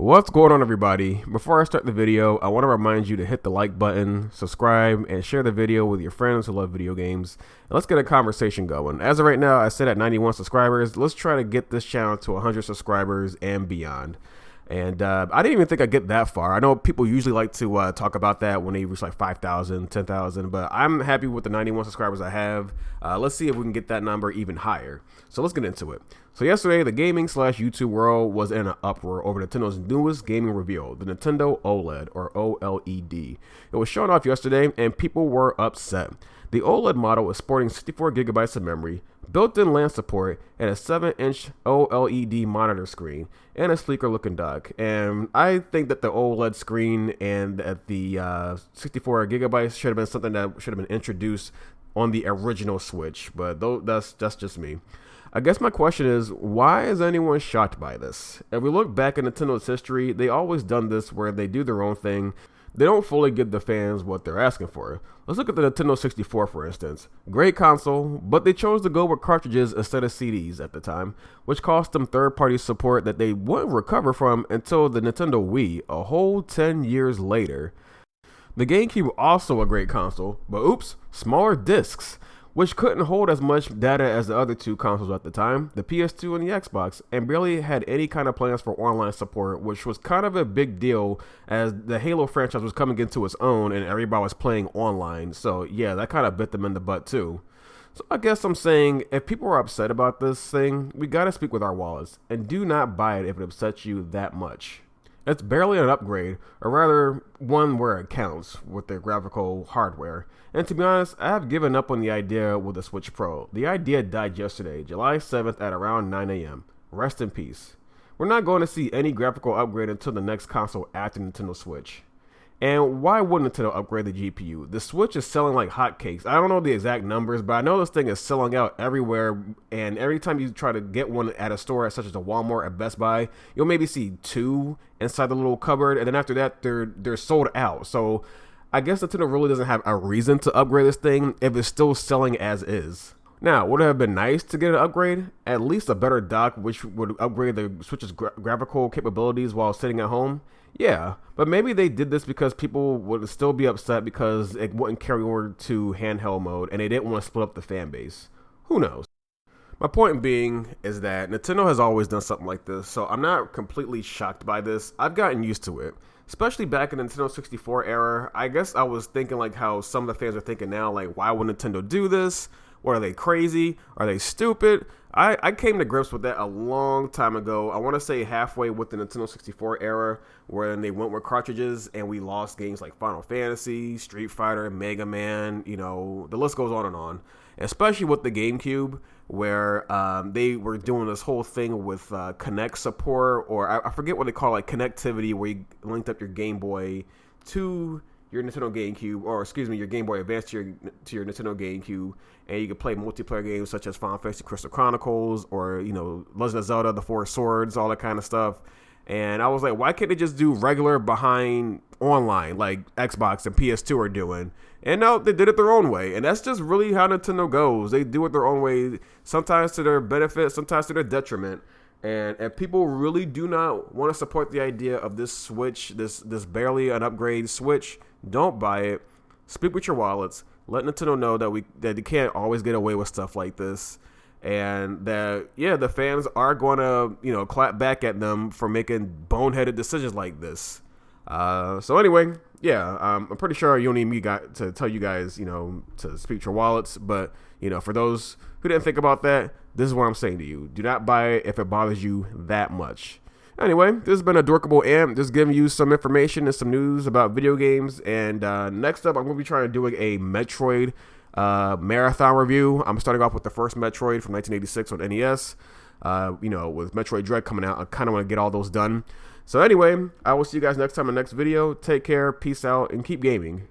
What's going on, everybody? Before I start the video, I want to remind you to hit the like button, subscribe, and share the video with your friends who love video games. And let's get a conversation going. As of right now, I sit at 91 subscribers. Let's try to get this channel to 100 subscribers and beyond. And I didn't even think I'd get that far. I know people usually like to talk about that when they reach like 5,000, 10,000, but I'm happy with the 91 subscribers I have. Let's see if we can get that number even higher. So let's get into it. So yesterday, the gaming/YouTube world was in an uproar over Nintendo's newest gaming reveal, the Nintendo OLED, or OLED. It was shown off yesterday, and people were upset. The OLED model is sporting 64 gigabytes of memory, built-in LAN support, and a 7-inch OLED monitor screen, and a sleeker-looking dock. And I think that the OLED screen and that the 64 gigabytes should have been something that should have been introduced on the original Switch, but that's just me. I guess my question is, why is anyone shocked by this? If we look back at Nintendo's history, they always done this where they do their own thing. They don't fully give the fans what they're asking for. Let's look at the Nintendo 64, for instance. Great console, but they chose to go with cartridges instead of CDs at the time, which cost them third-party support that they wouldn't recover from until the Nintendo Wii, a whole 10 years later. The GameCube, also a great console, but oops, smaller discs, which couldn't hold as much data as the other two consoles at the time, the PS2 and the Xbox, and barely had any kind of plans for online support, which was kind of a big deal as the Halo franchise was coming into its own and everybody was playing online. So yeah, that kind of bit them in the butt too. So I guess I'm saying, if people are upset about this thing, we gotta speak with our wallets, and do not buy it if it upsets you that much. It's barely an upgrade, or rather one where it counts with their graphical hardware. And to be honest, I have given up on the idea with the Switch Pro. The idea died yesterday, July 7th at around 9 a.m. Rest in peace. We're not going to see any graphical upgrade until the next console after Nintendo Switch. And why wouldn't Nintendo upgrade the GPU? The Switch is selling like hotcakes. I don't know the exact numbers, but I know this thing is selling out everywhere. And every time you try to get one at a store such as a Walmart or Best Buy, you'll maybe see two inside the little cupboard. And then after that, they're sold out. So I guess Nintendo really doesn't have a reason to upgrade this thing if it's still selling as is. Now, would it have been nice to get an upgrade? At least a better dock, which would upgrade the Switch's graphical capabilities while sitting at home? Yeah, but maybe they did this because people would still be upset because it wouldn't carry over to handheld mode and they didn't want to split up the fan base. Who knows? My point being is that Nintendo has always done something like this, so I'm not completely shocked by this. I've gotten used to it. Especially back in the Nintendo 64 era, I guess I was thinking like how some of the fans are thinking now, like, why would Nintendo do this? What, are they crazy? Are they stupid? I came to grips with that a long time ago. I want to say halfway with the Nintendo 64 era, where they went with cartridges and we lost games like Final Fantasy, Street Fighter, Mega Man, you know, the list goes on and on. Especially with the GameCube, where they were doing this whole thing with Connect support, or I forget what they call it, like connectivity, where you linked up your Game Boy to your Nintendo GameCube, or excuse me, your Game Boy Advance to your Nintendo GameCube, and you could play multiplayer games such as Final Fantasy Crystal Chronicles, or, you know, Legend of Zelda, The Four Swords, all that kind of stuff. And I was like, why can't they just do regular behind online like Xbox and PS2 are doing? And no, they did it their own way. And that's just really how Nintendo goes. They do it their own way, sometimes to their benefit, sometimes to their detriment. And if people really do not want to support the idea of this Switch, this barely an upgrade Switch, don't buy it. Speak with your wallets. Let Nintendo know that they can't always get away with stuff like this. And that, yeah, the fans are going to, you know, clap back at them for making boneheaded decisions like this. So anyway, yeah, I'm pretty sure you don't need me to tell you guys, you know, to speak to your wallets. But, you know, for those who didn't think about that, this is what I'm saying to you. Do not buy it if it bothers you that much. Anyway, this has been ADORKABLE Amp, just giving you some information and some news about video games. And next up, I'm going to be trying to doing a Metroid marathon review. I'm starting off with the first Metroid from 1986 on NES. You know, with Metroid Dread coming out, I kind of want to get all those done. So anyway, I will see you guys next time in the next video. Take care, peace out, and keep gaming.